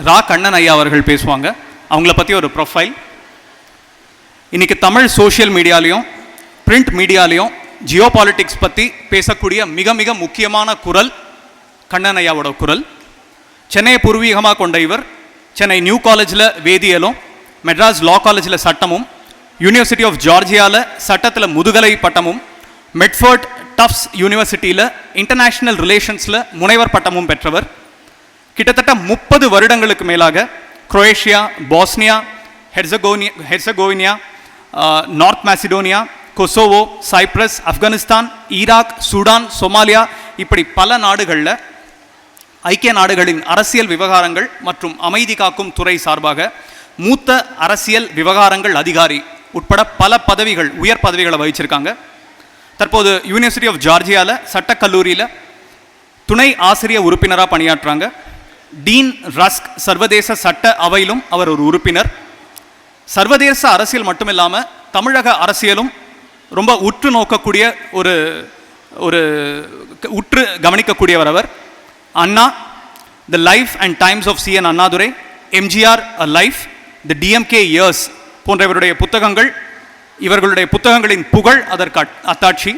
ரா கண்ணன் ஐயா அவர்கள் பேசுவாங்க. அவங்கள பற்றி ஒரு ப்ரொஃபைல். இன்றைக்கி தமிழ் சோஷியல் மீடியாலையும் பிரிண்ட் மீடியாலையும் ஜியோ பாலிட்டிக்ஸ் பற்றி பேசக்கூடிய மிக மிக முக்கியமான குரல் கண்ணன் ஐயாவோட குரல். சென்னையை பூர்வீகமாக கொண்ட இவர் சென்னை நியூ காலேஜில் வேதியியலும், மெட்ராஸ் லா காலேஜில் சட்டமும், யூனிவர்சிட்டி ஆஃப் ஜார்ஜியாவில் சட்டத்தில் முதுகலை பட்டமும், மெட்ஃபோர்ட் டஃப்ஸ் யூனிவர்சிட்டியில் இன்டர்நேஷ்னல் ரிலேஷன்ஸில் முனைவர் பட்டமும் பெற்றவர். கிட்டத்தட்ட 30 வருடங்களுக்கு மேலாக Croatia, Bosnia, Herzegovina, North Macedonia, Kosovo, Cyprus, Afghanistan, Iraq, Sudan, Somalia இப்படி பல நாடுகளில் ஐக்கிய நாடுகளின் அரசியல் விவகாரங்கள் மற்றும் அமைதி காக்கும் துறை சார்பாக மூத்த அரசியல் விவகாரங்கள் அதிகாரி உட்பட பல பதவிகள், உயர் பதவிகளை வகிச்சிருக்காங்க. தற்போது யூனிவர்சிட்டி ஆஃப் ஜார்ஜியாவில் சட்டக்கல்லூரியில் துணை ஆசிரியர் உறுப்பினராக பணியாற்றுறாங்க. டீன் ரஸ்க் சர்வதேச சட்ட அவையிலும் அவர் ஒரு உறுப்பினர். சர்வதேச அரசியல் மட்டுமில்லாமல் தமிழக அரசியலும் ரொம்ப உற்று நோக்கக்கூடிய ஒரு உற்று கவனிக்கக்கூடியவர் அவர். Anna, the life and times of C N. Annadurai, MGR a life, the DMK years போன்ற இவர்களுடைய புத்தகங்களின் புகழ் அதற்கு அத்தாட்சி.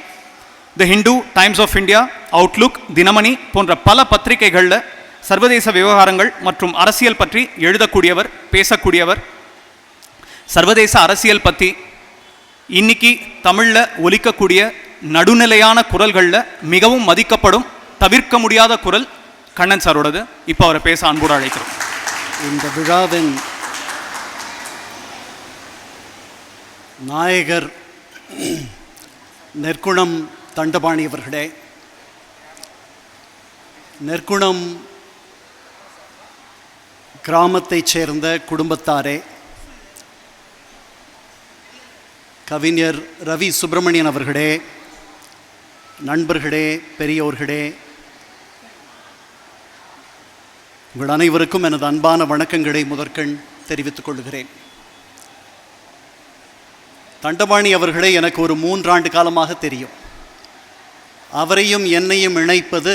The Hindu, Times of India, Outlook, Dinamani போன்ற பல பத்திரிகைகளில் சர்வதேச விவகாரங்கள் மற்றும் அரசியல் பற்றி எழுதக்கூடியவர், பேசக்கூடியவர். சர்வதேச அரசியல் பற்றி இன்னைக்கு தமிழில் ஒலிக்கக்கூடிய நடுநிலையான குரல்களில் மிகவும் மதிக்கப்படும், தவிர்க்க முடியாத குரல் கண்ணன் சாரோடது. இப்போ அவரை பேச அன்போடு அழைக்கிறோம். இந்த விழாவின் நாயகர் நெற்குணம் தண்டபாணி அவர்களே, நெற்குணம் கிராமத்தைச் சேர்ந்த குடும்பத்தாரே, கவிஞர் ரவி சுப்பிரமணியன் அவர்களே, நண்பர்களே, பெரியோர்களே, உங்கள் அனைவருக்கும் எனது அன்பான வணக்கங்களை முதற்கண் தெரிவித்துக் கொள்கிறேன். தண்டபாணி அவர்களே எனக்கு ஒரு 3 ஆண்டு காலமாக தெரியும். அவரையும் என்னையும் இணைப்பது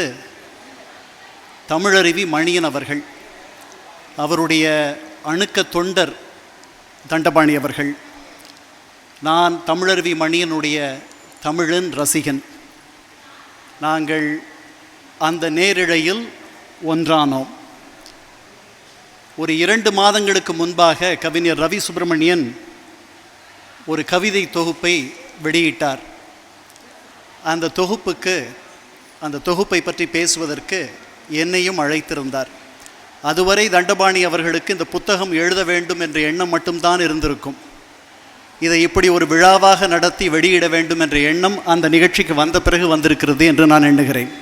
தமிழருவி மணியன் அவர்கள், அவருடைய அணுக்க தொண்டர் தண்டபாணி அவர்கள். நான் தமிழருவி மணியனுடைய தமிழன் ரசிகன். நாங்கள் அந்த நேரிழையில் ஒன்றானோம். ஒரு 2 மாதங்களுக்கு முன்பாக கவிஞர் ரவி சுப்பிரமணியன் ஒரு கவிதை தொகுப்பை வெளியிட்டார். அந்த தொகுப்பை பற்றி பேசுவதற்கு என்னையும் அழைத்திருந்தார். அதுவரை தண்டபாணி அவர்களுக்கு இந்த புத்தகம் எழுத வேண்டும் என்ற எண்ணம் மட்டும்தான் இருந்திருக்கும். இதை இப்படி ஒரு விழாவாக நடத்தி வெளியிட வேண்டும் என்ற எண்ணம் அந்த நிகழ்ச்சிக்கு வந்த பிறகு வந்திருக்கிறது என்று நான் எண்ணுகிறேன்.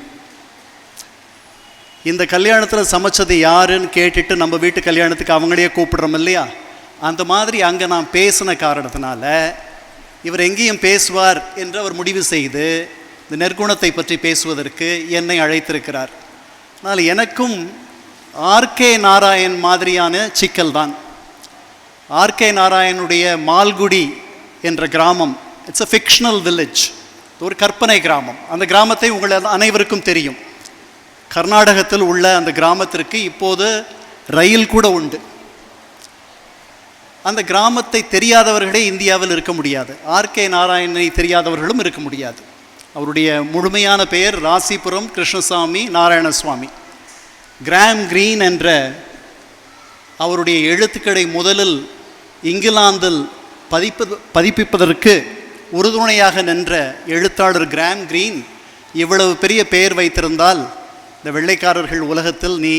இந்த கல்யாணத்தில் சமைச்சது யாருன்னு கேட்டுட்டு நம்ம வீட்டு கல்யாணத்துக்கு அவங்களையே கூப்பிடுறோம் இல்லையா, அந்த மாதிரி அங்கே நான் பேசின காரணத்தினால இவர் எங்கேயும் பேசுவார் என்று அவர் முடிவு செய்து இந்த நெற்குணத்தை பற்றி பேசுவதற்கு என்னை அழைத்திருக்கிறார். அதனால் எனக்கும் ஆர்கே நாராயண் மாதிரியான சிக்கல் தான். ஆர்கே நாராயணுடைய மால்குடி என்ற கிராமம், இட்ஸ் அ ஃபிக்ஷனல் வில்லேஜ், ஒரு கற்பனை கிராமம். அந்த கிராமத்தை உங்கள் அனைவருக்கும் தெரியும். கர்நாடகத்தில் உள்ள அந்த கிராமத்திற்கு இப்போது ரயில் கூட உண்டு. அந்த கிராமத்தை தெரியாதவர்களே இந்தியாவில் இருக்க முடியாது. ஆர்கே நாராயணனை தெரியாதவர்களும் இருக்க முடியாது. அவருடைய முழுமையான பெயர் ராசிபுரம் கிருஷ்ணசாமி நாராயணசுவாமி. கிராம் கிரீன் என்ற அவருடைய எழுத்துக்களை முதலில் இங்கிலாந்தில் பதிப்பிப்பதற்கு உறுதுணையாக நின்ற எழுத்தாளர் கிராம் கிரீன் இவ்வளவு பெரிய பெயர் வைத்திருந்தால் இந்த வெள்ளைக்காரர்கள் உலகத்தில் நீ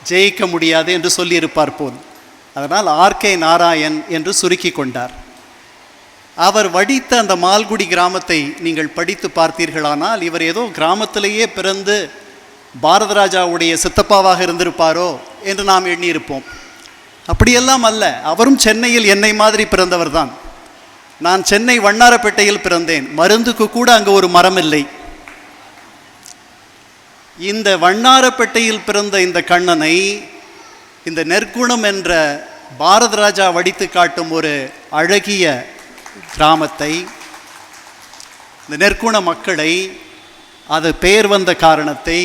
ஜெயிக்க முடியாது என்று சொல்லியிருப்பார் போல். அதனால் ஆர்கே நாராயண் என்று சுருக்கி கொண்டார். அவர் வடித்த அந்த மால்குடி கிராமத்தை நீங்கள் படித்து பார்த்தீர்களானால் இவர் ஏதோ கிராமத்திலேயே பிறந்து பாரதராஜாவுடைய சித்தப்பாவாக இருந்திருப்பாரோ என்று நாம் எண்ணியிருப்போம். அப்படியெல்லாம் அல்ல. அவரும் சென்னையில் என்னை மாதிரி பிறந்தவர் தான். நான் சென்னை வண்ணாரப்பேட்டையில் பிறந்தேன். மருந்துக்கு கூட அங்கே ஒரு மரம் இல்லை. இந்த வண்ணாரப்பேட்டையில் பிறந்த இந்த கண்ணனை இந்த நெற்குணம் என்ற பாரதராஜா வடித்து காட்டும் ஒரு அழகிய கிராமத்தை, இந்த நெற்குண மக்களை, அது பெயர் வந்த காரணத்தை,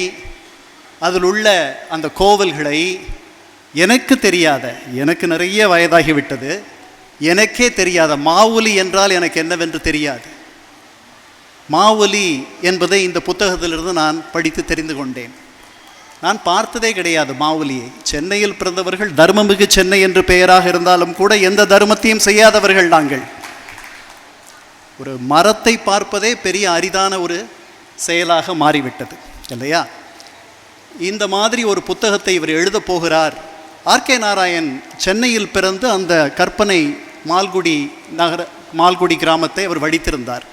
அதில் உள்ள அந்த கோவில்களை எனக்கு தெரியாத, எனக்கு நிறைய வயதாகிவிட்டது, எனக்கே தெரியாத மாவுலி என்றால் எனக்கு என்னவென்று தெரியாது. மாவுலி என்பதை இந்த புத்தகத்திலிருந்து நான் படித்து தெரிந்து கொண்டேன். நான் பார்த்ததே கிடையாது மாவுலியை. சென்னையில் பிறந்தவர்கள், தர்மமிகு சென்னை என்று பெயராக இருந்தாலும் கூட எந்த தர்மத்தையும் செய்யாதவர்கள் நாங்கள். ஒரு மரத்தை பார்ப்பதே பெரிய அரிதான ஒரு செயலாக மாறிவிட்டது இல்லையா? இந்த மாதிரி ஒரு புத்தகத்தை இவர் எழுதப் போகிறார். ஆர்கே நாராயண் சென்னையில் பிறந்து அந்த கற்பனை மால்குடி கிராமத்தை அவர் வடித்திருந்தார்.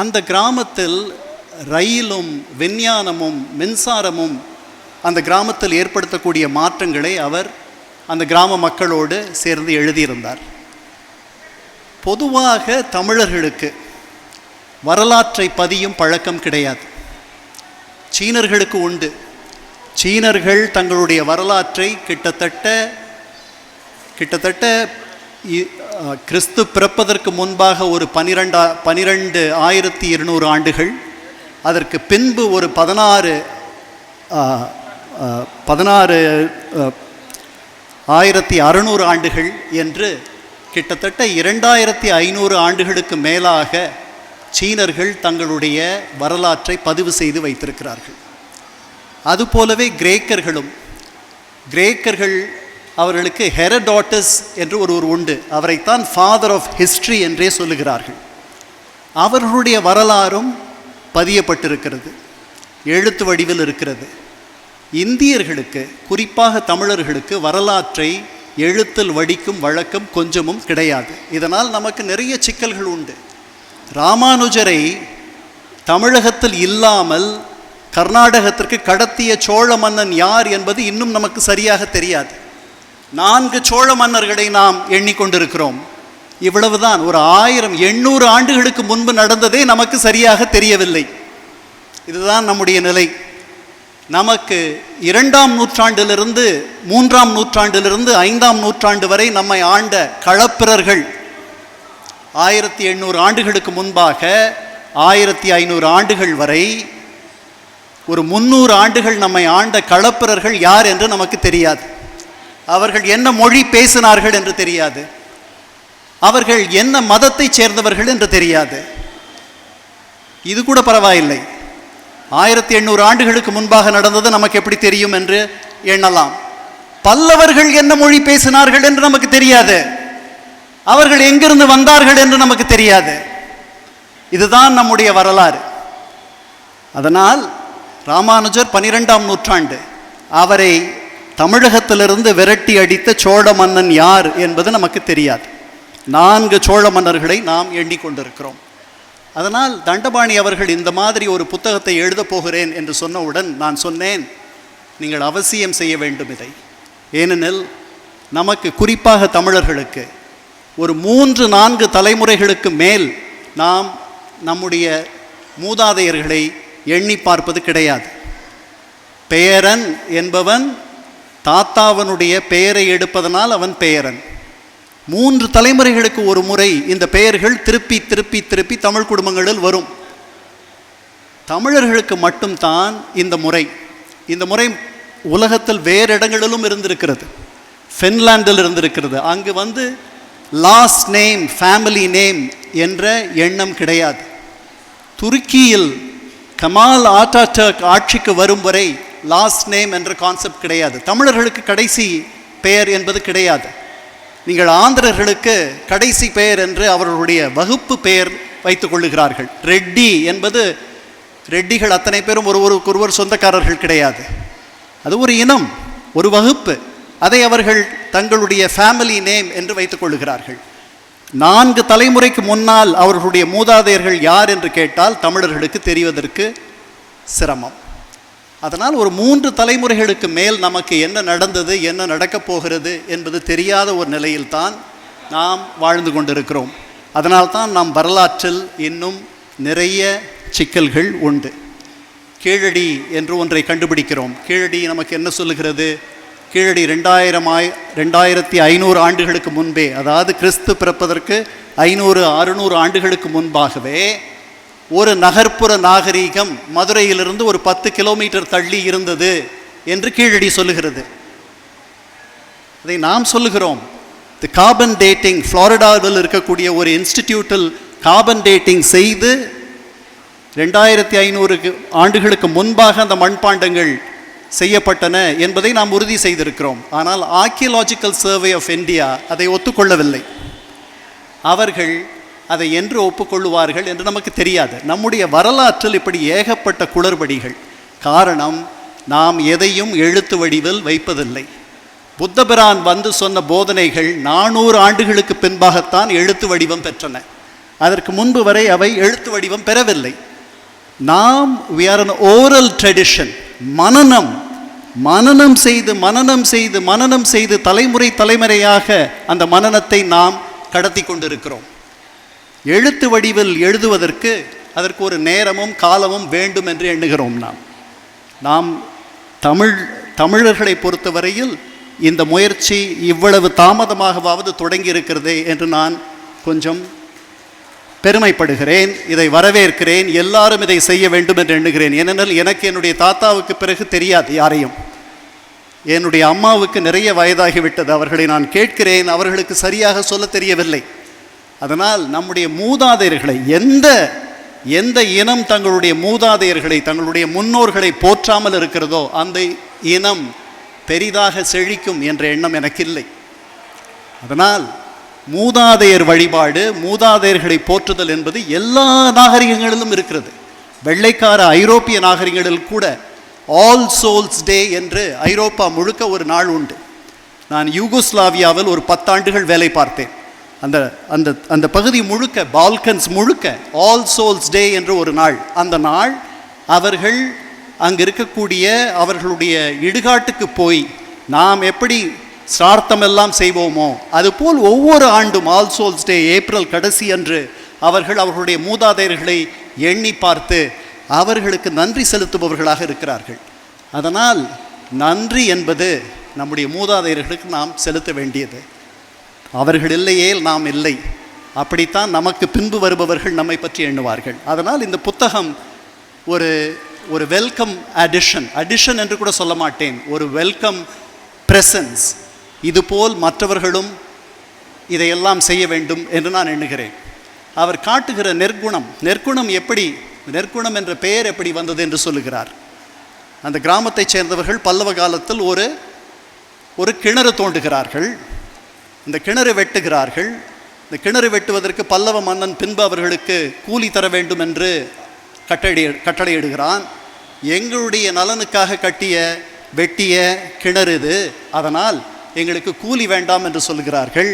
அந்த கிராமத்தில் ரயிலும் விஞ்ஞானமும் மின்சாரமும் அந்த கிராமத்தில் ஏற்படுத்தக்கூடிய மாற்றங்களை அவர் அந்த கிராம மக்களோடு சேர்ந்து எழுதியிருந்தார். பொதுவாக தமிழர்களுக்கு வரலாற்றை பதியும் பழக்கம் கிடையாது. சீனர்களுக்கு உண்டு. சீனர்கள் தங்களுடைய வரலாற்றை கிட்டத்தட்ட கிறிஸ்து பிறப்பதற்கு முன்பாக ஒரு 12,200 ஆண்டுகள், அதற்கு பின்பு ஒரு 16,600 ஆண்டுகள் என்று கிட்டத்தட்ட 2,500 ஆண்டுகளுக்கு மேலாக சீனர்கள் தங்களுடைய வரலாற்றை பதிவு செய்து வைத்திருக்கிறார்கள். அதுபோலவே கிரேக்கர்கள் அவர்களுக்கு ஹெரோடோட்டஸ் என்று ஒருவர் உண்டு. அவரைத்தான் ஃபாதர் ஆஃப் ஹிஸ்ட்ரி என்றே சொல்லுகிறார்கள். அவர்களுடைய வரலாறும் பதியப்பட்டிருக்கிறது, எழுத்து வடிவில் இருக்கிறது. இந்தியர்களுக்கு, குறிப்பாக தமிழர்களுக்கு வரலாற்றை எழுத்தில் வடிக்கும் வழக்கம் கொஞ்சமும் கிடையாது. இதனால் நமக்கு நிறைய சிக்கல்கள் உண்டு. ராமானுஜரை தமிழகத்தில் இல்லாமல் கர்நாடகத்திற்கு கடத்திய சோழ மன்னன் யார் என்பது இன்னும் நமக்கு சரியாக தெரியாது. 4 சோழ மன்னர்களை நாம் எண்ணிக்கொண்டிருக்கிறோம். இவ்வளவுதான். ஒரு 1800 ஆண்டுகளுக்கு முன்பு நடந்ததே நமக்கு சரியாக தெரியவில்லை. இதுதான் நம்முடைய நிலை. நமக்கு 2ஆம் நூற்றாண்டிலிருந்து 3ஆம் நூற்றாண்டிலிருந்து 5ஆம் நூற்றாண்டு வரை நம்மை ஆண்ட களப்பிரர்கள் 1800 ஆண்டுகளுக்கு முன்பாக 1500 ஆண்டுகள் வரை ஒரு 300 ஆண்டுகள் நம்மை ஆண்ட களப்பிரர்கள் யார் என்று நமக்கு தெரியாது. அவர்கள் என்ன மொழி பேசினார்கள் என்று தெரியாது. அவர்கள் என்ன மதத்தை சேர்ந்தவர்கள் என்று தெரியாது. இது கூட பரவாயில்லை. 1800 ஆண்டுகளுக்கு முன்பாக நடந்தது நமக்கு எப்படி தெரியும் என்று எண்ணலாம். பல்லவர்கள் என்ன மொழி பேசினார்கள் என்று நமக்கு தெரியாது. அவர்கள் எங்கிருந்து வந்தார்கள் என்று நமக்கு தெரியாது. இதுதான் நம்முடைய வரலாறு. அதனால் ராமானுஜர் 12ஆம் நூற்றாண்டு, அவரை தமிழகத்திலிருந்து விரட்டி அடித்த சோழ மன்னன் யார் என்பது நமக்கு தெரியாது. 4 சோழ மன்னர்களை நாம் எண்ணிக்கொண்டிருக்கிறோம். அதனால் தண்டபாணி அவர்கள் இந்த மாதிரி ஒரு புத்தகத்தை எழுதப் போகிறேன் என்று சொன்னவுடன் நான் சொன்னேன், நீங்கள் அவசியம் செய்ய வேண்டும் இதை. ஏனெனில் நமக்கு, குறிப்பாக தமிழர்களுக்கு, ஒரு 3-4 தலைமுறைகளுக்கு மேல் நாம் நம்முடைய மூதாதையர்களை எண்ணி பார்ப்பது கிடையாது. பெயரன் என்பவன் தாத்தாவனுடைய பெயரை எடுப்பதனால் அவன் பெயரன். 3 தலைமுறைகளுக்கு ஒரு முறை இந்த பெயர்கள் திருப்பி திருப்பி திருப்பி தமிழ் குடும்பங்களில் வரும். தமிழர்களுக்கு மட்டும்தான் இந்த முறை உலகத்தில் வேறு இடங்களிலும் இருந்திருக்கிறது. ஃபின்லாண்டில் இருந்திருக்கிறது. அங்கு லாஸ்ட் நேம், ஃபேமிலி நேம் என்ற எண்ணம் கிடையாது. துருக்கியில் கமால் ஆட்டாடர்க் ஆட்சிக்கு வரும் வரை லாஸ்ட் நேம் என்ற கான்செப்ட் கிடையாது. தமிழர்களுக்கு கடைசி பெயர் என்பது கிடையாது. நீங்கள் ஆந்திரர்களுக்கு கடைசி பெயர் என்று அவர்களுடைய வகுப்பு பெயர் வைத்துக் கொள்ளுகிறார்கள். ரெட்டி என்பது, ரெட்டிகள் அத்தனை பேரும் ஒருவருக்கொருவர் சொந்தக்காரர்கள் கிடையாது. அது ஒரு இனம், ஒரு வகுப்பு. அதை அவர்கள் தங்களுடைய ஃபேமிலி நேம் என்று வைத்துக் கொள்ளுகிறார்கள். 4 தலைமுறைக்கு முன்னால் அவர்களுடைய மூதாதையர்கள் யார் என்று கேட்டால் தமிழர்களுக்கு தெரிவதற்கு சிரமம். அதனால் ஒரு 3 தலைமுறைகளுக்கு மேல் நமக்கு என்ன நடந்தது, என்ன நடக்கப் போகிறது என்பது தெரியாத ஒரு நிலையில்தான் நாம் வாழ்ந்து கொண்டிருக்கிறோம். அதனால்தான் நாம் வரலாற்றில் இன்னும் நிறைய சிக்கல்கள் உண்டு. கீழடி என்று ஒன்றை கண்டுபிடிக்கிறோம். கீழடி நமக்கு என்ன சொல்லுகிறது? கீழடி 2500 ஆண்டுகளுக்கு முன்பே, அதாவது கிறிஸ்து பிறப்பதற்கு 500-600 ஆண்டுகளுக்கு முன்பாகவே ஒரு நகர்ப்புற நாகரீகம் மதுரையிலிருந்து ஒரு 10 கிலோமீட்டர் தள்ளி இருந்தது என்று கீழடி சொல்லுகிறது. அதை நாம் சொல்லுகிறோம். தி கார்பன் டேட்டிங், ஃப்ளாரிடாவில் இருக்கக்கூடிய ஒரு இன்ஸ்டிடியூட்டில் கார்பன் டேட்டிங் செய்து 2500 ஆண்டுகளுக்கு முன்பாக அந்த மண்பாண்டங்கள் செய்யப்பட்டன என்பதை நாம் உறுதி செய்திருக்கிறோம். ஆனால் ஆர்க்கியலாஜிக்கல் சர்வே ஆஃப் இந்தியா அதை ஒத்துக்கொள்ளவில்லை. அவர்கள் அதை என்று ஒப்புக்கொள்ளுவார்கள் என்று நமக்கு தெரியாது. நம்முடைய வரலாற்றில் இப்படி ஏகப்பட்ட குளறுபடிகள். காரணம், நாம் எதையும் எழுத்து வடிவில் வைப்பதில்லை. புத்தபிரான் வந்து சொன்ன போதனைகள் 400 ஆண்டுகளுக்கு பின்பாகத்தான் எழுத்து வடிவம் பெற்றன. அதற்கு முன்பு வரை அவை எழுத்து வடிவம் பெறவில்லை. நாம் we are an oral tradition. மனனம் செய்து தலைமுறை தலைமுறையாக அந்த மனனத்தை நாம் கடத்தி கொண்டிருக்கிறோம். எழுத்து வடிவில் எழுதுவதற்கு அதற்கு ஒரு நேரமும் காலமும் வேண்டும் என்று எண்ணுகிறோம். நாம் தமிழர்களை பொறுத்தவரையில் இந்த முயற்சி இவ்வளவு தாமதமாகவாவது தொடங்கி இருக்கிறதே என்று நான் கொஞ்சம் பெருமைப்படுகிறேன். இதை வரவேற்கிறேன். எல்லாரும் இதை செய்ய வேண்டும் என்று எண்ணுகிறேன். ஏனென்றால் எனக்கு என்னுடைய தாத்தாவுக்கு பிறகு தெரியாது யாரையும். என்னுடைய அம்மாவுக்கு நிறைய வயதாகிவிட்டது. அவர்களை நான் கேட்கிறேன், அவர்களுக்கு சரியாக சொல்ல தெரியவில்லை. அதனால் நம்முடைய மூதாதையர்களை, எந்த இனம் தங்களுடைய மூதாதையர்களை, தங்களுடைய முன்னோர்களை போற்றாமல் இருக்கிறதோ அந்த இனம் பெரிதாக செழிக்கும் என்ற எண்ணம் எனக்கு இல்லை. அதனால் மூதாதையர் வழிபாடு, மூதாதையர்களை போற்றுதல் என்பது எல்லா நாகரிகங்களிலும் இருக்கிறது. வெள்ளைக்கார ஐரோப்பிய நாகரிகங்களில் கூட ஆல் சோல்ஸ் டே என்று ஐரோப்பா முழுக்க ஒரு நாள் உண்டு. நான் யூகோஸ்லாவியாவில் ஒரு 10 ஆண்டுகள் வேலை பார்த்தேன். அந்த பகுதி முழுக்க, பால்கன்ஸ் முழுக்க ஆல் சோல்ஸ் டே என்று ஒரு நாள். அந்த நாள் அவர்கள் அங்கு இருக்கக்கூடிய அவர்களுடைய இடுகாட்டுக்கு போய் நாம் எப்படி சார்த்தமெல்லாம் செய்வோமோ அதுபோல் ஒவ்வொரு ஆண்டும் ஆல் சோல்ஸ் டே ஏப்ரல் கடைசி அன்று அவர்களுடைய மூதாதையர்களை எண்ணி பார்த்து அவர்களுக்கு நன்றி செலுத்துபவர்களாக இருக்கிறார்கள். அதனால் நன்றி என்பது நம்முடைய மூதாதையர்களுக்கு நாம் செலுத்த வேண்டியது. அவர்கள் இல்லையே நாம் இல்லை. அப்படித்தான் நமக்கு பின்பு வருபவர்கள் நம்மை பற்றி எண்ணுவார்கள். அதனால் இந்த புத்தகம் ஒரு வெல்கம் அடிஷன் என்று கூட சொல்ல மாட்டேன், ஒரு வெல்கம் பிரசன்ஸ். இதுபோல் மற்றவர்களும் இதையெல்லாம் செய்ய வேண்டும் என்று நான் எண்ணுகிறேன். அவர் காட்டுகிற நெற்குணம் என்ற பெயர் எப்படி வந்தது என்று சொல்லுகிறார். அந்த கிராமத்தைச் சேர்ந்தவர்கள் பல்லவ காலத்தில் ஒரு கிணறு தோண்டுகிறார்கள். இந்த கிணறு வெட்டுகிறார்கள். இந்த கிணறு வெட்டுவதற்கு பல்லவ மன்னன் பின்பு அவர்களுக்கு கூலி தர வேண்டும் என்று கட்டளையிடுகிறான். எங்களுடைய நலனுக்காக வெட்டிய கிணறு இது, அதனால் எங்களுக்கு கூலி வேண்டாம் என்று சொல்கிறார்கள்.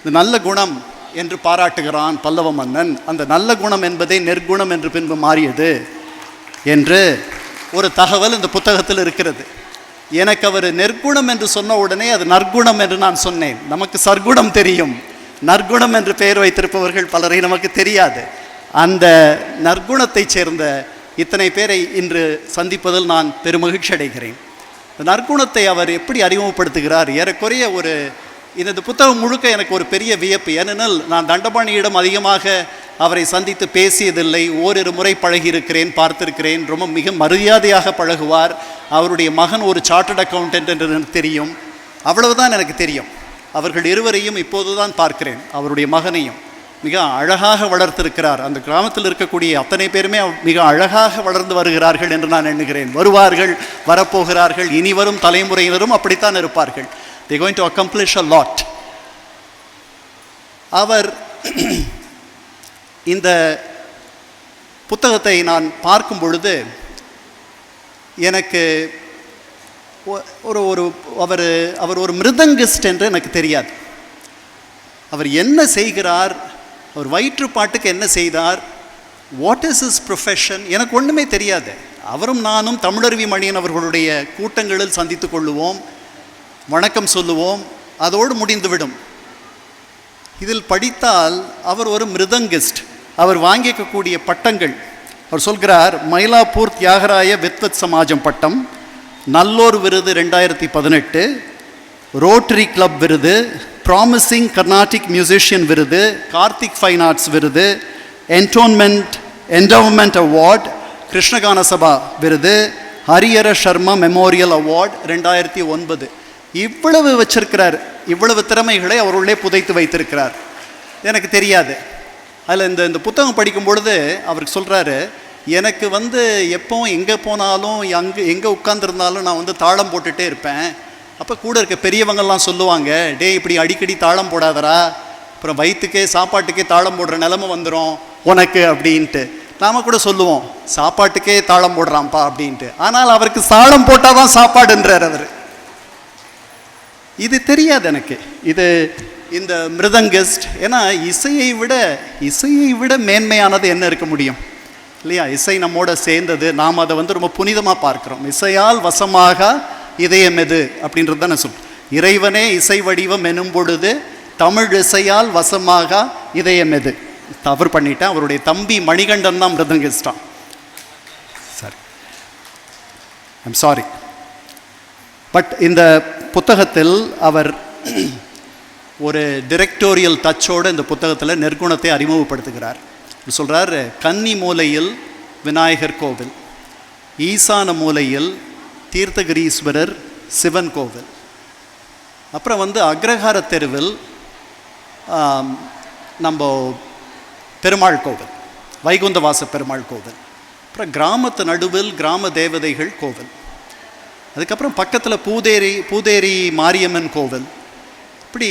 இது நல்ல குணம் என்று பாராட்டுகிறான் பல்லவ மன்னன். அந்த நல்ல குணம் என்பதே நெற்குணம் என்று பின்பு மாறியது என்று ஒரு தகவல் இந்த புத்தகத்தில் இருக்கிறது. எனக்கு அவர் நெற்குணம் என்று சொன்ன உடனே அது நற்குணம் என்று நான் சொன்னேன். நமக்கு சர்க்குணம் தெரியும், நற்குணம் என்று பெயர் வைத்திருப்பவர்கள் பலரை நமக்கு தெரியாது. அந்த நற்குணத்தைச் சேர்ந்த இத்தனை பேரை இன்று சந்திப்பதில் நான் பெருமகிழ்ச்சி அடைகிறேன். நற்குணத்தை அவர் எப்படி அறிமுகப்படுத்துகிறார்? ஏறக்குறைய இந்த புத்தகம் முழுக்க எனக்கு ஒரு பெரிய வியப்பு. ஏனெனில் நான் தண்டபாணியிடம் அதிகமாக அவரை சந்தித்து பேசியதில்லை. ஓரிரு முறை பழகியிருக்கிறேன், பார்த்திருக்கிறேன். ரொம்ப மிக மரியாதையாக பழகுவார். அவருடைய மகன் ஒரு சார்ட்டர்ட் அக்கௌண்டன்ட் என்று எனக்கு தெரியும். அவ்வளவுதான் எனக்கு தெரியும். அவர்கள் இருவரையும் இப்போதுதான் பார்க்கிறேன். அவருடைய மகனையும் மிக அழகாக வளர்த்திருக்கிறார். அந்த கிராமத்தில் இருக்கக்கூடிய அத்தனை பேருமே மிக அழகாக வளர்ந்து வருகிறார்கள் என்று நான் எண்ணுகிறேன். வருவார்கள், வரப்போகிறார்கள், இனி வரும் தலைமுறையினரும் அப்படித்தான் இருப்பார்கள். They are going to accomplish a lot. அவர் இந்த புத்தகத்தை நான் பார்க்கும் பொழுது எனக்கு அவர் ஒரு மிருதங்கிஸ்ட் என்று எனக்கு தெரியாது. அவர் என்ன செய்கிறார், அவர் வயிற்றுப்பாட்டுக்கு என்ன செய்தார், வாட் இஸ் ஹிஸ் ப்ரொஃபஷன், எனக்கு ஒன்றுமே தெரியாது. அவரும் நானும் தமிழருவி மணியன் அவர்களுடைய கூட்டங்களில் சந்தித்து கொள்ளுவோம், வணக்கம் சொல்லுவோம், அதோடு முடிந்துவிடும். இதில் படித்தால் அவர் ஒரு மிருதங்கிஸ்ட். அவர் வாங்கிக்கக்கூடிய பட்டங்கள், அவர் சொல்கிறார், மயிலாப்பூர் தியாகராய வித்வத் சமாஜம் பட்டம், நல்லோர் விருது 2018, ரோட்டரி கிளப் விருது, ப்ராமிசிங் கர்நாடிக் மியூசிஷியன் விருது, கார்த்திக் ஃபைன் ஆர்ட்ஸ் விருது, என்டோன்மெண்ட் என்டவுமெண்ட் அவார்ட், கிருஷ்ணகான சபா விருது, ஹரிஹர சர்மா மெமோரியல் அவார்ட் 2009. இவ்வளவு வச்சிருக்கிறார். இவ்வளவு திறமைகளை அவருள்ளே புதைத்து வைத்திருக்கிறார். எனக்கு தெரியாது. அதில் இந்த புத்தகம் படிக்கும் பொழுது அவருக்கு சொல்கிறாரு, எனக்கு எப்போவும் எங்கே போனாலும் எங்கே உட்கார்ந்துருந்தாலும் நான் தாளம் போட்டுகிட்டே இருப்பேன். அப்போ கூட இருக்க பெரியவங்கள்லாம் சொல்லுவாங்க, டே இப்படி அடிக்கடி தாளம் போடாதரா, அப்புறம் வயிற்றுக்கே சாப்பாட்டுக்கே தாளம் போடுற நிலைமை வந்துடும் உனக்கு அப்படின்ட்டு. நாம் கூட சொல்லுவோம், சாப்பாட்டுக்கே தாளம் போடுறான்ப்பா அப்படின்ட்டு. ஆனால் அவருக்கு தாளம் போட்டால் தான் சாப்பாடுன்றார் அவர். இது தெரியாது எனக்கு. இது இந்த மிருதங்கிஸ்ட், ஏன்னா இசையை விட மேன்மையானது என்ன இருக்க முடியும் இல்லையா? இசை நம்மோட சேர்ந்தது, நாம் அதை ரொம்ப புனிதமாக பார்க்குறோம். இசையால் வசமாக இதயம் எது அப்படின்றது தான் நான் சொல்கிறேன். இறைவனே இசை வடிவம் எனும் பொழுது தமிழ் இசையால் வசமாக இதயம் எது. தவறு பண்ணிட்டேன். அவருடைய தம்பி மணிகண்டன் தான் மிருதங்கிஸ்டான். சரி, ஐம் சாரி. பட் இந்த புத்தகத்தில் அவர் ஒரு டிரெக்டோரியல் டச்சோடு இந்த புத்தகத்தில் நெற்குணத்தை அறிமுகப்படுத்துகிறார். சொல்கிறார், கன்னி மூலையில் விநாயகர் கோவில், ஈசான மூலையில் தீர்த்தகிரீஸ்வரர் சிவன் கோவில், அப்புறம் அக்ரஹார தெருவில் நம்ம பெருமாள் கோவில், வைகுந்தவாச பெருமாள் கோவில், அப்புறம் கிராமத்து நடுவில் கிராம தேவதைகள் கோவில், அதுக்கப்புறம் பக்கத்தில் பூதேரி மாரியம்மன் கோவில். இப்படி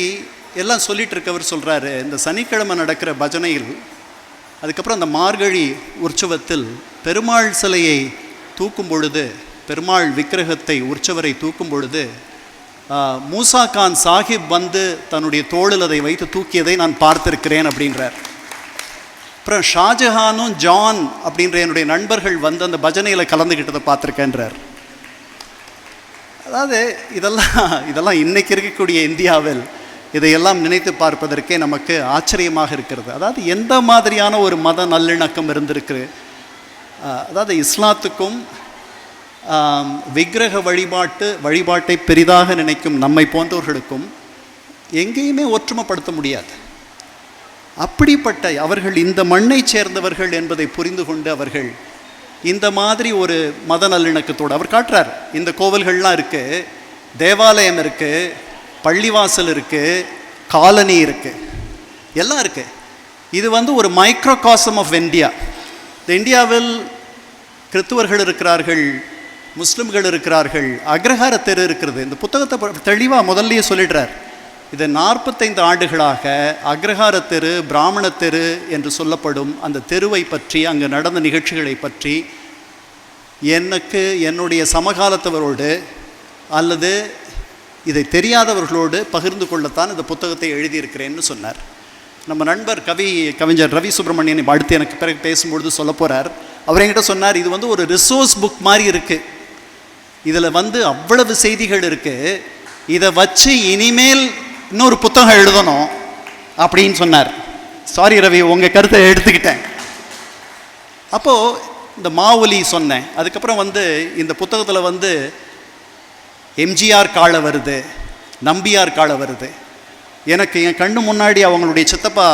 எல்லாம் சொல்லிட்டு இருக்கவர் சொல்கிறாரு, இந்த சனிக்கிழமை நடக்கிற பஜனையில், அதுக்கப்புறம் அந்த மார்கழி உற்சவத்தில் பெருமாள் சிலையை தூக்கும் பொழுது, பெருமாள் விக்கிரகத்தை உற்சவரை தூக்கும் பொழுது மூசா கான் சாஹிப் தன்னுடைய தோளில் அதை வைத்து தூக்கியதை நான் பார்த்திருக்கிறேன் அப்படின்றார். அப்புறம் ஷாஜஹானும் ஜான் அப்படின்ற என்னுடைய நண்பர்கள் அந்த பஜனையில் கலந்துக்கிட்டதை பார்த்துருக்கேன்றார். அதாவது இதெல்லாம் இன்னைக்கு இருக்கக்கூடிய இந்தியாவில் இதையெல்லாம் நினைத்து பார்ப்பதற்கே நமக்கு ஆச்சரியமாக இருக்கிறது. அதாவது எந்த மாதிரியான ஒரு மத நல்லிணக்கம் இருந்திருக்கு. அதாவது இஸ்லாத்துக்கும் விக்கிரக வழிபாட்டை பெரிதாக நினைக்கும் நம்மை போன்றவர்களுக்கும் எங்கேயுமே ஒற்றுமைப்படுத்த முடியாது. அப்படிப்பட்ட அவர்கள் இந்த மண்ணை சேர்ந்தவர்கள் என்பதை புரிந்து கொண்டு அவர்கள் இந்த மாதிரி ஒரு மத நல்லிணக்கத்தோடு அவர் காட்டுறார். இந்த கோவில்கள்லாம் இருக்குது, தேவாலயம் இருக்குது, பள்ளிவாசல் இருக்குது, காலனி இருக்குது, எல்லாம் இருக்குது. இது ஒரு மைக்ரோகாசம் ஆஃப் இந்தியா. இந்த இந்தியாவில் கிறித்துவர்கள் இருக்கிறார்கள், முஸ்லிம்கள் இருக்கிறார்கள், அக்ரஹார தெரு இருக்கிறது. இந்த புத்தகத்தை தெளிவாக முதல்லையே சொல்லிடுறார். இது 45 ஆண்டுகளாக அக்ரஹார தெரு, பிராமண தெரு என்று சொல்லப்படும் அந்த தெருவை பற்றி, அங்கே நடந்த நிகழ்ச்சிகளை பற்றி எனக்கு என்னுடைய சமகாலத்தவரோடு அல்லது இதை தெரியாதவர்களோடு பகிர்ந்து கொள்ளத்தான் இந்த புத்தகத்தை எழுதியிருக்கிறேன்னு சொன்னார். நம்ம நண்பர் கவிஞர் ரவி சுப்பிரமணியன் அடுத்து எனக்கு பிறகு பேசும்பொழுது சொல்ல போகிறார். அவர் என்கிட்ட சொன்னார், இது ஒரு ரிசோர்ஸ் புக் மாதிரி இருக்குது, இதில் அவ்வளவு செய்திகள் இருக்குது, இதை வச்சு இனிமேல் இன்னொரு புத்தகம் எழுதணும் அப்படின்னு சொன்னார். சாரி ரவி, உங்கள் கருத்தை எடுத்துக்கிட்டேன். அப்போது இந்த மாவொலி சொன்னேன். அதுக்கப்புறம் இந்த புத்தகத்தில் எம்ஜிஆர் காலம் வருது, நம்பியார் காலம் வருது. எனக்கு என் கண்ணு முன்னாடி அவங்களுடைய சித்தப்பா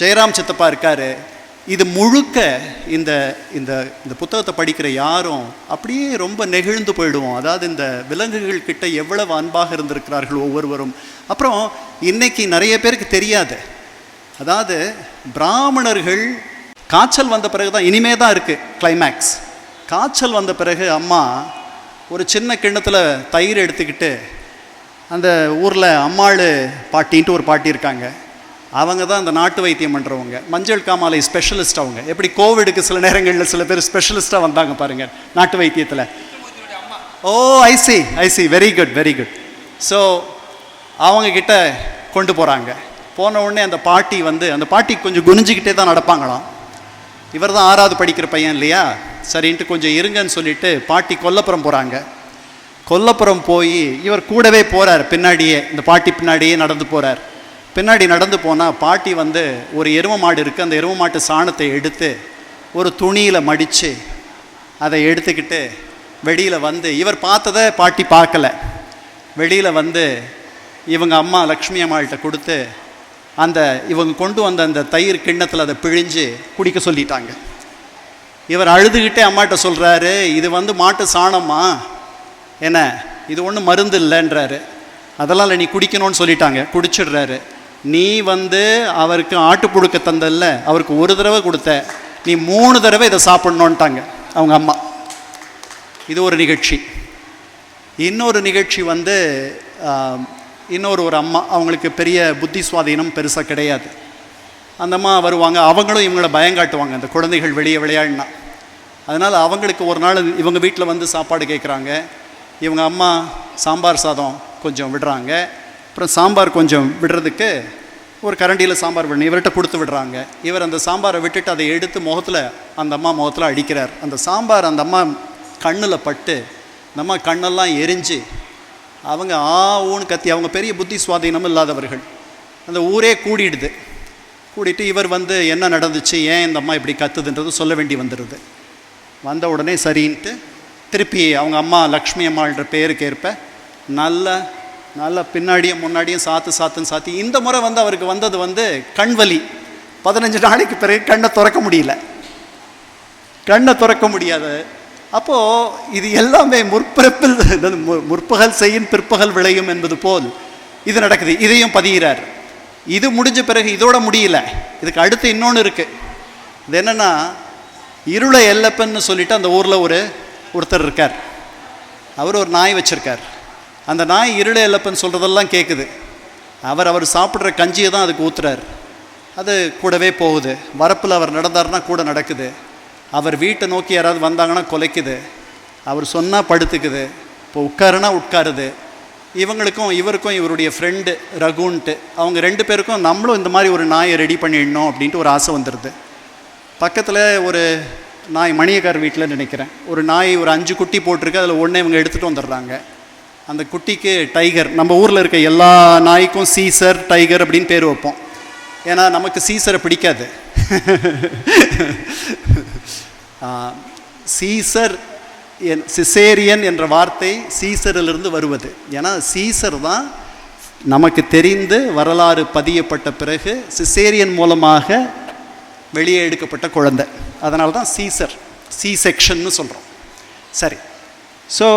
ஜெயராம் சித்தப்பா இருக்கார். இது முழுக்க இந்த இந்த இந்த புத்தகத்தை படிக்கிற யாரும் அப்படியே ரொம்ப நெகிழ்ந்து போயிடுவோம். அதாவது இந்த விலங்குகள் கிட்ட எவ்வளவு அன்பாக இருந்திருக்கிறார்கள் ஒவ்வொருவரும். அப்புறம் இன்னைக்கு நிறைய பேருக்கு தெரியாது. அதாவது பிராமணர்கள் காய்ச்சல் வந்த பிறகு தான், இனிமே தான் இருக்குது கிளைமேக்ஸ். காய்ச்சல் வந்த பிறகு அம்மா ஒரு சின்ன கிண்ணத்தில் தயிர் எடுத்துக்கிட்டு, அந்த ஊரில் அம்மாள் பாட்டின்ட்டு ஒரு பாட்டி இருக்காங்க, அவங்க தான் அந்த நாட்டு வைத்தியம் பண்ணுறவங்க, மஞ்சள் காமாலை ஸ்பெஷலிஸ்ட். அவங்க எப்படி கோவிடுக்கு சில நேரங்களில் சில பேர் ஸ்பெஷலிஸ்ட்டாக வந்தாங்க பாருங்கள் நாட்டு வைத்தியத்தில். ஓ ஐசி வெரி குட். ஸோ அவங்கக்கிட்ட கொண்டு போகிறாங்க. போன உடனே அந்த பாட்டி அந்த பாட்டி கொஞ்சம் குனிஞ்சிக்கிட்டே தான் நடப்பாங்களாம். இவர் தான் 6வது படிக்கிற பையன் இல்லையா, சரின்ட்டு கொஞ்சம் இருங்கன்னு சொல்லிட்டு பாட்டி கொல்லப்புறம் போகிறாங்க. கொல்லப்புறம் போய் இவர் கூடவே போகிறார், பின்னாடியே இந்த பாட்டி பின்னாடியே நடந்து போகிறார். பின்னாடி நடந்து போனால் பாட்டி ஒரு எரும மாடு இருக்குது, அந்த எரும மாட்டு சாணத்தை எடுத்து ஒரு துணியில் மடித்து அதை எடுத்துக்கிட்டு வெளியில் இவர் பார்த்ததை பாட்டி பார்க்கலை. வெளியில் இவங்க அம்மா லக்ஷ்மி அம்மாள்கிட்ட கொடுத்து, அந்த இவங்க கொண்டு வந்த அந்த தயிர் கிண்ணத்தில் அதை பிழிஞ்சு குடிக்க சொல்லிட்டாங்க. இவர் அழுதுகிட்டே அம்மாட்ட சொல்கிறாரு, இது வந்து மாட்டு சாணம்மா, என்ன இது ஒன்றும் மருந்து இல்லைன்றாரு. அதெல்லாம் இல்லை, நீ குடிக்கணும்னு சொல்லிட்டாங்க. குடிச்சிடுறாரு. நீ வந்து அவருக்கு ஆட்டு புழுக்க தந்தல்ல, அவருக்கு ஒரு தடவை கொடுத்த, நீ 3 தடவை இதை சாப்பிட்ணுன்ட்டாங்க அவங்க அம்மா. இது ஒரு நிகழ்ச்சி. இன்னொரு நிகழ்ச்சி வந்து ஒரு அம்மா, அவங்களுக்கு பெரிய புத்தி சுவாதீனம் பெருசாக கிடையாது. அந்த அம்மா வருவாங்க, அவங்களும் இவங்கள பயங்காட்டுவாங்க அந்த குழந்தைகள் வெளியே விளையாடினா. அதனால் அவங்களுக்கு ஒரு நாள் இவங்க வீட்டில் வந்து சாப்பாடு கேட்குறாங்க. இவங்க அம்மா சாம்பார் சாதம் கொஞ்சம் விடுறாங்க. அப்புறம் சாம்பார் கொஞ்சம் விடுறதுக்கு ஒரு கரண்டியில் சாம்பார் விடணும், இவர்கிட்ட கொடுத்து விடுறாங்க. இவர் அந்த சாம்பாரை விட்டுட்டு அதை எடுத்து முகத்தில், அந்த அம்மா முகத்தில் அடிக்கிறார். அந்த சாம்பார் அந்த அம்மா கண்ணில் பட்டு அந்த அம்மா கண்ணெல்லாம் எரிஞ்சு அவங்க ஊன்னு கத்தி, அவங்க பெரிய புத்தி சுவாதீனமும் இல்லாதவர்கள். அந்த ஊரே கூடிடுது. கூடிட்டு இவர் வந்து என்ன நடந்துச்சு, ஏன் இந்த அம்மா இப்படி கத்துதுன்றது சொல்ல வேண்டி வந்துடுது. வந்த உடனே சரின்ட்டு திருப்பி அவங்க அம்மா லக்ஷ்மி அம்மாள்ன்ற பேருக்கு ஏற்ப நல்ல பின்னாடியும் முன்னாடியும் சாத்துன்னு சாத்தி, இந்த முறை வந்து அவருக்கு வந்தது வந்து கண்வலி. 15 நாளைக்கு பிறகு கண்ணை திறக்க முடியாது. அப்போது இது எல்லாமே முற்பகல் செய்யும் பிற்பகல் விளையும் என்பது போல் இது நடக்குது. இதையும் பதிகிறார். இது முடிஞ்ச பிறகு இதோட முடியல, இதுக்கு அடுத்து இன்னொன்று இருக்குது. இது என்னென்னா, இருளை எல்லப்பன்னு சொல்லிட்டு அந்த ஊரில் ஒருத்தர் இருக்கார். அவர் ஒரு நாய் வச்சுருக்கார். அந்த நாய் இருளை எல்லப்பன்னு சொல்கிறதெல்லாம் கேட்குது. அவர் சாப்பிட்ற கஞ்சியை தான் அதுக்கு ஊற்றுறார். அது கூடவே போகுது. வரப்பில் அவர் நடந்தார்னா கூட நடக்குது. அவர் வீட்டை நோக்கி யாராவது வந்தாங்கன்னா கொலைக்குது. அவர் சொன்னால் படுத்துக்குது. இப்போ உட்காருனா உட்காருது. இவருக்கும் இவருடைய ஃப்ரெண்டு ரகுன்ட்டு, அவங்க 2 பேருக்கும் நம்மளும் இந்த மாதிரி ஒரு நாயை ரெடி பண்ணிடணும் அப்படின்ட்டு ஒரு ஆசை வந்துடுது. பக்கத்தில் ஒரு நாய், மணியக்கார் வீட்டில் நினைக்கிறேன், ஒரு நாய் ஒரு 5 குட்டி போட்டிருக்கு. அதில் ஒன்றே இவங்க எடுத்துகிட்டு வந்துடுறாங்க. அந்த குட்டிக்கு டைகர், நம்ம ஊரில் இருக்க எல்லா நாய்க்கும் சீசர், டைகர் அப்படின்னு பேர் வைப்போம். ஏன்னா நமக்கு சீசரை பிடிக்காது. சிசேரியன் என்ற வார்த்தை சீசரிலிருந்து வருவது. ஏன்னா சீசர் தான் நமக்கு தெரிந்து வரலாறு பதியப்பட்ட பிறகு சிசேரியன் மூலமாக வெளியே எடுக்கப்பட்ட குழந்தை. அதனால தான் சீசர், சி செக்ஷன்னு சொல்கிறோம். சரி, ஸோ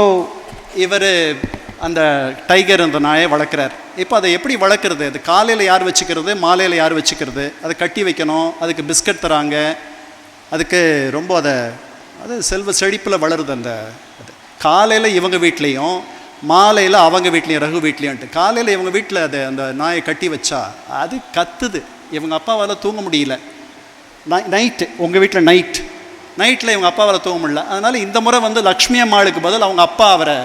இவர் அந்த டைகர் அந்த நாயை வளர்க்குறார். இப்போ அதை எப்படி வளர்க்குறது? அது காலையில் யார் வச்சுக்கிறது, மாலையில் யார் வச்சுக்கிறது? அதை கட்டி வைக்கணும், அதுக்கு பிஸ்கட் தராங்க, அதுக்கு ரொம்ப அது செல்வ செழிப்பில் வளருது. அது காலையில் இவங்க வீட்லேயும் மாலையில் அவங்க வீட்லேயும் ரகு வீட்லேயும்ட்டு. காலையில் இவங்க வீட்டில் அந்த நாயை கட்டி வச்சா அது கத்துது. இவங்க அப்பாவால் தூங்க முடியல. நைட்டு, உங்கள் வீட்டில் நைட்டில் இவங்க அப்பாவால் தூங்க முடியல. அதனால் இந்த முறை வந்து லக்ஷ்மி அம்மாளுக்கு பதில் அவங்க அப்பா அவரை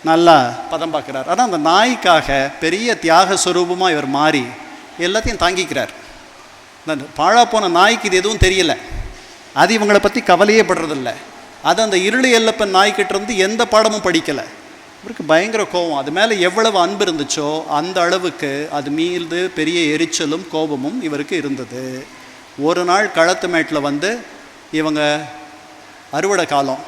நல்லா பதம் பார்க்குறார். ஆனால் அந்த நாய்க்காக பெரிய தியாக ஸ்வரூபமாக இவர் மாறி எல்லாத்தையும் தாங்கிக்கிறார். அந்த பாழா போன நாய்க்கு இது எதுவும் தெரியல. அது இவங்களை பற்றி கவலையே படுறதில்ல. அது அந்த இருளி எல்லப்பன் நாய்க்கிட்டேருந்து எந்த பாடமும் படிக்கலை. இவருக்கு பயங்கர கோபம். அது மேலே எவ்வளவு அன்பு இருந்துச்சோ அந்த அளவுக்கு அது மீது பெரிய எரிச்சலும் கோபமும் இவருக்கு இருந்தது. ஒரு நாள் களத்து மேட்டில் வந்து இவங்க அறுவடை காலம்,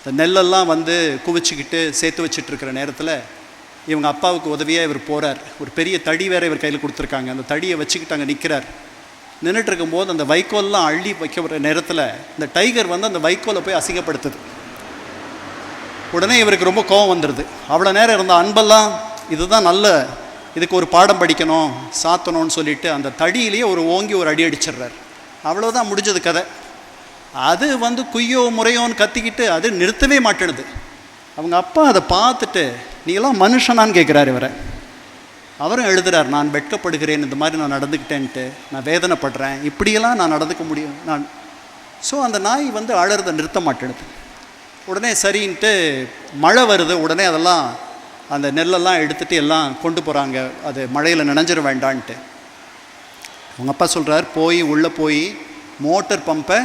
இந்த நெல்லெல்லாம் வந்து குவிச்சிக்கிட்டு சேர்த்து வச்சிட்ருக்கிற நேரத்தில் இவங்க அப்பாவுக்கு உதவியாக இவர் போகிறார். ஒரு பெரிய தடி வேற இவர் கையில் கொடுத்துருக்காங்க. அந்த தடியை வச்சுக்கிட்டு அங்கே நிற்கிறார். நின்றுட்டு இருக்கும்போது அந்த வைக்கோல்லாம் அள்ளி வைக்கிற நேரத்தில் இந்த டைகர் வந்து அந்த வைக்கோலை போய் அசிங்கப்படுத்துது. உடனே இவருக்கு ரொம்ப கோபம் வந்துடுது. அவ்வளோ நேரம் இருந்த அன்பெல்லாம் இதுதான் நல்ல, இதுக்கு ஒரு பாடம் படிக்கணும், சாத்தணும்னு சொல்லிட்டு அந்த தடியிலேயே ஓங்கி ஒரு அடி அடிச்சிடுறார். அவ்வளோதான் முடிஞ்சது கதை. அது வந்து குய்யோ முறையோன்னு கத்திக்கிட்டு அது நிறுத்தவே மாட்டேனுது. அவங்க அப்பா அதை பார்த்துட்டு, நீ எல்லாம் மனுஷனான்னு கேட்குறாரு இவரை. அவரும் எழுதுறார், நான் வெட்கப்படுகிறேன், இந்த மாதிரி நான் நடந்துக்கிட்டேன்ட்டு, நான் வேதனைப்படுறேன், இப்படியெல்லாம் நான் நடந்துக்க முடியும் நான். ஸோ அந்த நாய் வந்து அழறதை நிறுத்த மாட்டேனுது. உடனே சரின்ட்டு மழை வருது. உடனே அதெல்லாம் அந்த நெல்லெல்லாம் எடுத்துகிட்டு எல்லாம் கொண்டு போகிறாங்க, அது மழையில் நனைஞ்சிட வேண்டான்ட்டு. அவங்க அப்பா சொல்கிறார், உள்ளே போய் மோட்டர் பம்பை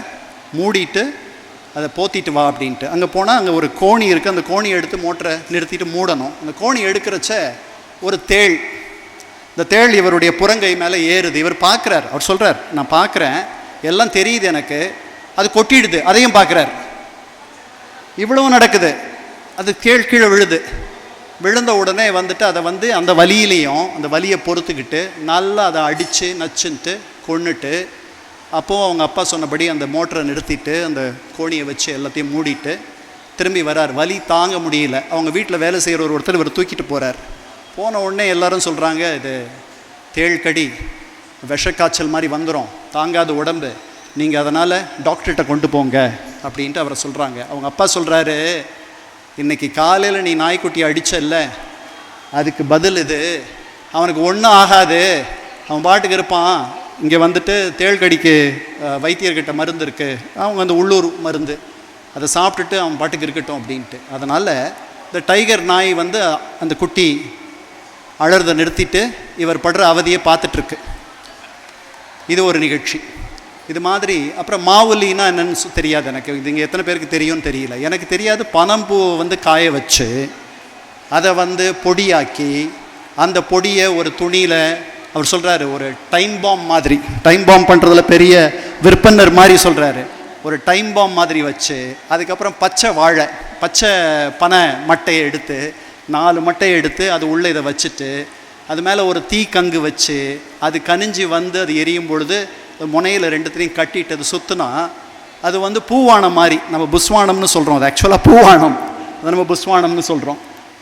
மூடிட்டு அதை போத்திட்டு வா அப்படின்ட்டு. அங்கே போனால் அங்கே ஒரு கோணி இருக்குது. அந்த கோணியை எடுத்து மோட்டரை நிறுத்திட்டு மூடணும். அந்த கோணி எடுக்கிறச்ச ஒரு தேள், இந்த தேள் இவருடைய புறங்கை மேலே ஏறுது. இவர் பார்க்குறார். அவர் சொல்கிறார், நான் பார்க்குறேன், எல்லாம் தெரியுது எனக்கு, அது கொட்டிடுது. அதையும் பார்க்குறார். இவ்வளவு நடக்குது. அது கீழே விழுது. விழுந்த உடனே வந்துட்டு அதை வந்து அந்த வலியிலையும் அந்த வலியை பொறுத்துக்கிட்டு நல்லா அதை அடித்து நச்சுன்ட்டு கொன்னுட்டு, அப்போது அவங்க அப்பா சொன்னபடி அந்த மோட்டரை நிறுத்திட்டு அந்த கோணியை வச்சு எல்லாத்தையும் மூடிட்டு திரும்பி வரார். வலி தாங்க முடியல. அவங்க வீட்டில் வேலை செய்கிற ஒருத்தர் இவர் தூக்கிட்டு போகிறார். போன உடனே எல்லாரும் சொல்கிறாங்க, இது தேள்கடி, விஷக்காய்ச்சல் மாதிரி வந்துடும், தாங்காத உடம்பு, நீங்கள் அதனால் டாக்டர்கிட்ட கொண்டு போங்க அப்படின்ட்டு அவரை சொல்கிறாங்க. அவங்க அப்பா சொல்கிறாரு, இன்றைக்கி காலையில் நீ நாய்க்குட்டியை அடிச்சல்ல, அதுக்கு பதில் இது. அவனுக்கு ஒன்றும் ஆகாது, அவன் பாட்டுக்கு இருப்பான். இங்கே வந்துட்டு தேள்கடிக்கு வைத்தியர்கிட்ட மருந்து இருக்குது, அவங்க அந்த உள்ளூர் மருந்து, அதை சாப்பிட்டுட்டு அவன் பாட்டுக்கு இருக்கட்டும் அப்படின்ட்டு. அதனால் இந்த டைகர் நாய் வந்து அந்த குட்டி அழறதை நிறுத்திட்டு இவர் படுற அவதியை பார்த்துட்ருக்கு. இது ஒரு நிகழ்ச்சி. இது மாதிரி அப்புறம் மாவுலின்னா என்னன்னு தெரியாது எனக்கு. இது இங்கே எத்தனை பேருக்கு தெரியும்னு தெரியல. எனக்கு தெரியாது. பனம்பூவை வந்து காய வச்சு அதை வந்து பொடியாக்கி அந்த பொடியை ஒரு துணியில், அவர் சொல்கிறாரு, ஒரு டைம் பாம் மாதிரி, டைம் பாம் பண்ணுறதுல பெரிய விற்பனர் மாதிரி சொல்கிறாரு, ஒரு டைம் பாம் மாதிரி வச்சு அதுக்கப்புறம் பச்சை வாழை, பச்சை பனை மட்டையை எடுத்து 4 மட்டையை எடுத்து அது உள்ளே இதை வச்சுட்டு அது மேலே ஒரு தீக்கங்கு வச்சு அது கனிஞ்சி வந்து அது எரியும் பொழுது முனையில் 2த்தையும் கட்டிட்டு அது சுற்றுனா அது வந்து பூவானம் மாதிரி, நம்ம புஸ்வானம்னு சொல்கிறோம், அது ஆக்சுவலாக பூவானம், அதை நம்ம புஸ்வானம்னு சொல்கிறோம்.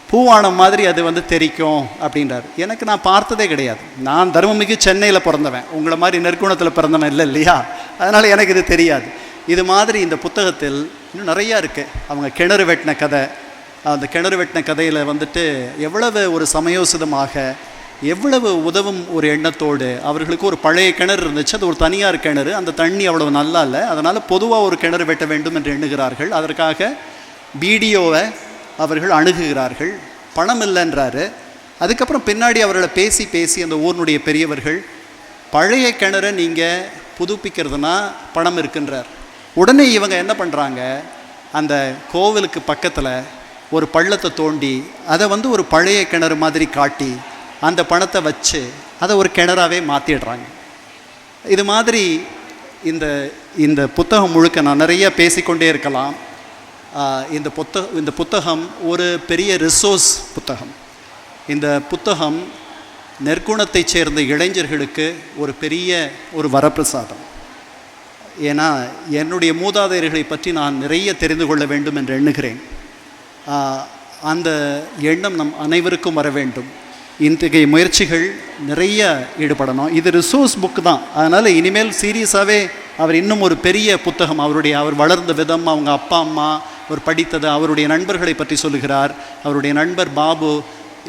பூவானம் மாதிரி அது வந்து தெரிக்கும் அப்படின்றார். எனக்கு நான் பார்த்ததே கிடையாது. நான் தர்மமிகு சென்னையில் பிறந்தவன், உங்களை மாதிரி நெற்குணத்தில் பிறந்தவன் இல்லை இல்லையா, அதனால் எனக்கு இது தெரியாது. இது மாதிரி இந்த புத்தகத்தில் இன்னும் நிறையா இருக்குது. அவங்க கிணறு வெட்டின கதை, அந்த கிணறு வெட்டின கதையில் வந்துட்டு எவ்வளவு ஒரு சமயோசிதமாக, எவ்வளவு உதவும் ஒரு எண்ணத்தோடு, அவர்களுக்கு ஒரு பழைய கிணறு இருந்துச்சு, அது ஒரு தனியார் கிணறு, அந்த தண்ணி அவ்வளவு நல்லா இல்லை, அதனால் பொதுவாக ஒரு கிணறு வெட்ட வேண்டும் என்று எண்ணுகிறார்கள். அதற்காக பிடிஓவை அவர்கள் அணுகுகிறார்கள். பணம் இல்லைன்றாரு. அதுக்கப்புறம் பின்னாடி அவர்களை பேசி பேசி அந்த ஊரினுடைய பெரியவர்கள், பழைய கிணறை நீங்கள் புதுப்பிக்கிறதுனா பணம் இருக்குன்றார். உடனே இவங்க என்ன பண்ணுறாங்க, அந்த கோவிலுக்கு பக்கத்தில் ஒரு பள்ளத்தை தோண்டி அதை வந்து ஒரு பழைய கிணறு மாதிரி காட்டி அந்த பணத்தை வச்சு அதை ஒரு கிணறாவே மாற்றிடுறாங்க. இது மாதிரி இந்த புத்தகம் முழுக்க நான் நிறைய பேசிக்கொண்டே இருக்கலாம். இந்த புத்தகம் ஒரு பெரிய ரிசோர்ஸ் புத்தகம். இந்த புத்தகம் நெற்குணத்தைச் சேர்ந்த இளைஞர்களுக்கு ஒரு பெரிய ஒரு வரப்பிரசாதம். ஏன்னா என்னுடைய மூதாதையர்களை பற்றி நான் நிறைய தெரிந்து கொள்ள வேண்டும் என்று எண்ணுகிறேன். அந்த எண்ணம் நம் அனைவருக்கும் வர வேண்டும். இன்றைய முயற்சிகள் நிறைய ஈடுபடணும். இது ரிசோர்ஸ் புக் தான், அதனால் இனிமேல் சீரியஸாகவே அவர் இன்னும் ஒரு பெரிய புத்தகம், அவர் வளர்ந்த விதம், அவங்க அப்பா அம்மா, அவர் படித்தது, அவருடைய நண்பர்களை பற்றி சொல்லுகிறார். அவருடைய நண்பர் பாபு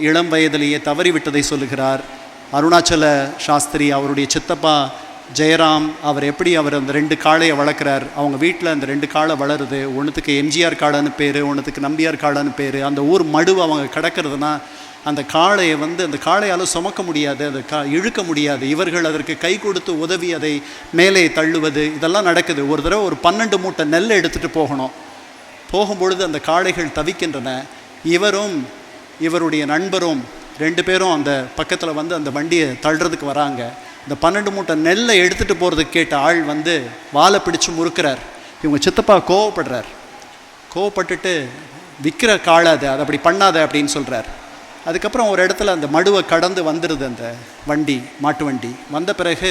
இளம் வயதிலேயே தவறிவிட்டதை சொல்லுகிறார். அருணாச்சல சாஸ்திரி, அவருடைய சித்தப்பா ஜெயராம், அவர் எப்படி அவர் அந்த 2 காளையை வளர்க்குறார். அவங்க வீட்டில் அந்த 2 காளை வளருது. ஒன்றுத்துக்கு எம்ஜிஆர் காளைன்னு பேர், ஒன்றுத்துக்கு நம்பியார் காளைன்னு பேர். அந்த ஊர் மடுவை அவங்க கிடக்கிறதுனா அந்த காளையை வந்து அந்த காளையால் சுமக்க முடியாது, அதை இழுக்க முடியாது. இவர்கள் அதற்கு கை கொடுத்து உதவி அதை மேலே தள்ளுவது, இதெல்லாம் நடக்குது. ஒரு தடவை ஒரு 12 மூட்டை நெல்லை எடுத்துகிட்டு போகணும். போகும்பொழுது அந்த காளைகள் தவிக்கின்றன. இவரும் இவருடைய நண்பரும் 2 பேரும் அந்த பக்கத்தில் வந்து அந்த வண்டியை தள்ளுறதுக்கு வராங்க. இந்த 12 மூட்டை நெல்லை எடுத்துகிட்டு போகிறதுக்கு கேட்ட ஆள் வந்து வாழை பிடிச்சி முறுக்கிறார். இவங்க சித்தப்பா கோவப்படுறார். கோவப்பட்டுட்டு விற்கிற காளை அதை அப்படி பண்ணாத அப்படின்னு சொல்கிறார். அதுக்கப்புறம் ஒரு இடத்துல அந்த மடுவை கடந்து வந்துடுது அந்த வண்டி, மாட்டு வண்டி. வந்த பிறகு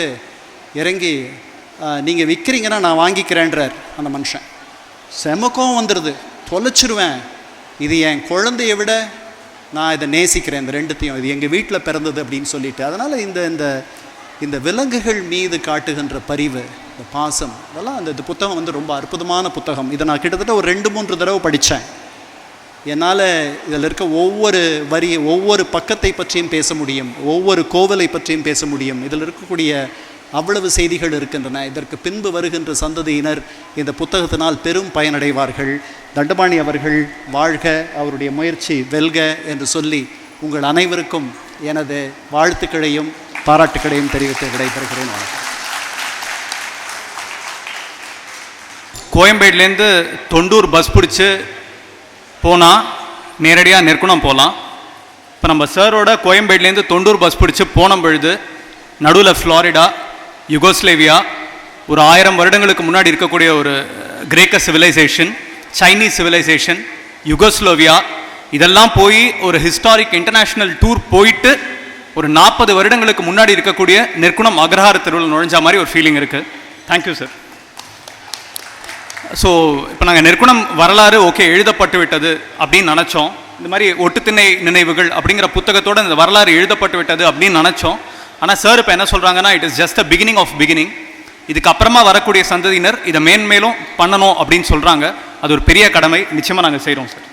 இறங்கி, நீங்கள் விற்கிறீங்கன்னா நான் வாங்கிக்கிறேன்றார் அந்த மனுஷன். செமக்கம் வந்துடுது, தொலைச்சிருவேன், இது என் குழந்தைய விட நான் இதை நேசிக்கிறேன், இந்த 2த்தையும், இது எங்கள் வீட்டில் பிறந்தது அப்படின்னு சொல்லிட்டு. அதனால் இந்த விலங்குகள் மீது காட்டுகின்ற பரிவு, இந்த பாசம், இதெல்லாம் இந்த புத்தகம் வந்து ரொம்ப அற்புதமான புத்தகம். இதை நான் கிட்டத்தட்ட ஒரு 2-3 தடவை படித்தேன். என்னால் இதில் இருக்க ஒவ்வொரு பக்கத்தை பற்றியும் பேச முடியும், ஒவ்வொரு கோவிலை பற்றியும் பேச முடியும். இதில் இருக்கக்கூடிய அவ்வளவு செய்திகள் இருக்கின்றன. இதற்கு பின்பு வருகின்ற சந்ததியினர் இந்த புத்தகத்தினால் பெரும் பயனடைவார்கள். தண்டபாணி அவர்கள் வாழ்க, அவருடைய முயற்சி வெல்க என்று சொல்லி உங்கள் அனைவருக்கும் எனது வாழ்த்துக்களையும் பாராட்டுக்களையும் தெரிவித்து விடைபெறுகிறேன். கோயம்பேடுலேருந்து தொண்டூர் பஸ் பிடிச்சி போனால் நேரடியாக நெற்குணம் போகலாம். இப்போ நம்ம சாரோட கோயம்பேடுலேருந்து தொண்டூர் பஸ் பிடிச்சி போன பொழுது நடுவில் ஃப்ளாரிடா, யுகோஸ்லேவியா, ஒரு 1000 வருடங்களுக்கு முன்னாடி இருக்கக்கூடிய ஒரு கிரேக்க சிவிலைசேஷன், சைனீஸ் சிவிலைசேஷன், யுகோஸ்லோவியா, இதெல்லாம் போய் ஒரு ஹிஸ்டாரிக் இன்டர்நேஷ்னல் டூர் போயிட்டு ஒரு 40 வருடங்களுக்கு முன்னாடி இருக்கக்கூடிய நெற்குணம் அக்ரஹார தெருவில் நுழைஞ்ச மாதிரி ஒரு ஃபீலிங் இருக்குது. Thank you sir. ஸோ இப்போ நாங்கள் நெற்குணம் வரலாறு ஓகே எழுதப்பட்டு விட்டது அப்படின்னு நினச்சோம். இந்த மாதிரி ஒட்டுத்திணை நினைவுகள் அப்படிங்கிற புத்தகத்தோடு இந்த வரலாறு எழுதப்பட்டு விட்டது அப்படின்னு நினச்சோம். ஆனால் சார் இப்போ என்ன சொல்கிறாங்கன்னா, it is just a beginning of beginning. இதுக்கப்புறமா வரக்கூடிய சந்ததியினர் இதை மேன்மேலும் பண்ணணும் அப்படின்னு சொல்கிறாங்க. அது ஒரு பெரிய கடமை, நிச்சயமாக நாங்கள் செய்கிறோம் சார்.